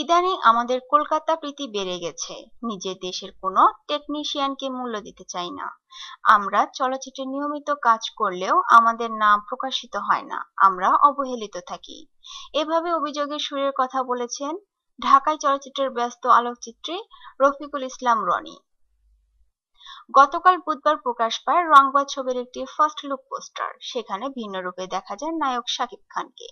ইদানিং আমাদের কলকাতা প্রীতি বেড়ে গেছে। নিজের দেশের কোনো টেকনিশিয়ানকে মূল্য দিতে চাই না। আমরা চলচ্চিত্রে নিয়মিত কাজ করলেও আমাদের নাম প্রকাশিত হয় না, আমরা অবহেলিত থাকি। এভাবে অভিযোগের সুরের কথা বলেছেন ঢাকায় চলচ্চিত্রের ব্যস্ত আলোকচিত্রী রফিকুল ইসলাম রনি। গতকাল বুধবার প্রকাশ পায় রংবাজ ছবির একটি ফার্স্ট লুক পোস্টার। সেখানে ভিন্ন রূপে দেখা যায় নায়ক শাকিব খানকে।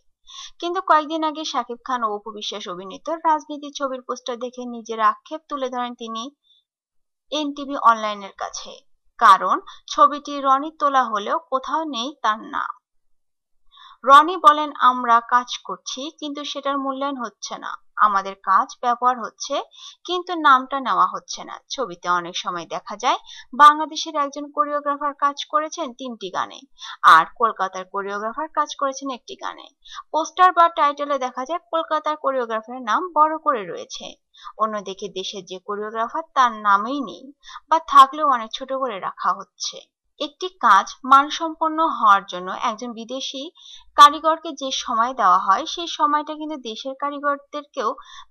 কিন্তু কয়েকদিন আগে শাকিব খান ও অপু বিশ্বাস অভিনীত রাজনীতি ছবির পোস্টার দেখে নিজের আক্ষেপ তুলে ধরেন তিনি এনটিভি অনলাইনের কাছে। কারণ ছবিটি রনির তোলা হলেও কোথাও নেই তার নাম। রনি বলেন, আমরা কাজ করছি কিন্তু সেটার মূল্যায়ন হচ্ছে না। আমাদের কাজ ব্যবহার হচ্ছে কিন্তু নামটা নেওয়া হচ্ছে না। ছবিতে অনেক সময় দেখা যায় বাংলাদেশের একজন কোরিওগ্রাফার কাজ করেছেন 3টি গানে, আর কলকাতার কোরিওগ্রাফার কাজ করেছেন একটি গানে। পোস্টার বা টাইটেলে দেখা যায় কলকাতার কোরিওগ্রাফারের নাম বড় করে রয়েছে, অন্যদিকে দেশের যে কোরিওগ্রাফার তার নামই নেই বা থাকলেও অনেক ছোট করে রাখা হচ্ছে। একটি কাজ মানসম্পন্ন হওয়ার জন্য একজন বিদেশি কারিগরকে যে সময় দেওয়া হয় সেই সময়টা কিন্তু দেশের কারিগরদেরকেও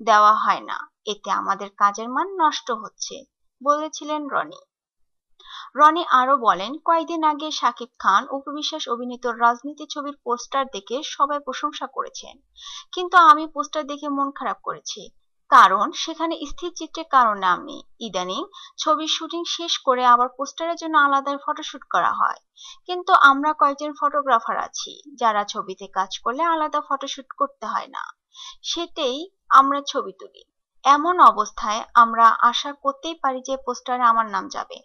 দেওয়া হয় না। এতে আমাদের কাজের মান নষ্ট হচ্ছে বলেছিলেন রনি। রনি আরো বলেন, কয়েকদিন আগে শাকিব খান অপু বিশ্বাস অভিনীত রাজনীতি ছবির পোস্টার দেখে সবাই প্রশংসা করেছেন, কিন্তু আমি পোস্টার দেখে মন খারাপ করেছি। কারণ সেখানে স্থির চিত্রে কারো নাম নেই। ইদানিং ছবির শুটিং শেষ করে আবার পোস্টারের জন্য আলাদা ফটোশুট করা হয়, কিন্তু আমরা কয়েকজন ফটোগ্রাফার আছি যারা ছবিতে কাজ করলে আলাদা ফটোশুট করতে হয় না, সেটাই আমরা ছবি তুলি। এমন অবস্থায় আমরা আশা করতেই পারি যে পোস্টারে আমার নাম যাবে।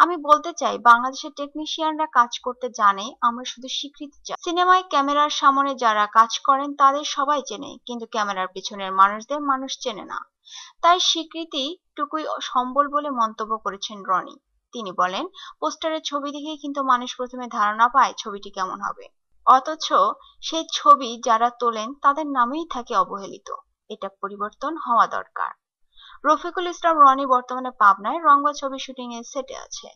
আমি বলতে চাই, বাংলাদেশের টেকনিশিয়ানরা কাজ করতে জানে, আমরা শুধু স্বীকৃতি চাই। সিনেমায় ক্যামেরার সামনে যারা কাজ করেন তাদের সবাই চেনে, কিন্তু ক্যামেরার পিছনের মানুষদের মানুষ চেনে না। তাই স্বীকৃতিটুকুই সম্বল বলে মন্তব্য করেছেন রনি। তিনি বলেন, পোস্টারের ছবি দেখেই কিন্তু মানুষ প্রথমে ধারণা পায় ছবিটি কেমন হবে, অথচ সেই ছবি যারা তোলেন তাদের নামেই থাকে অবহেলিত। এটা পরিবর্তন হওয়া দরকার। রফিকুল ইসলাম রনি বর্তমানে পাবনায় রংবাজ ছবির শুটিং এর সেটে আছেন।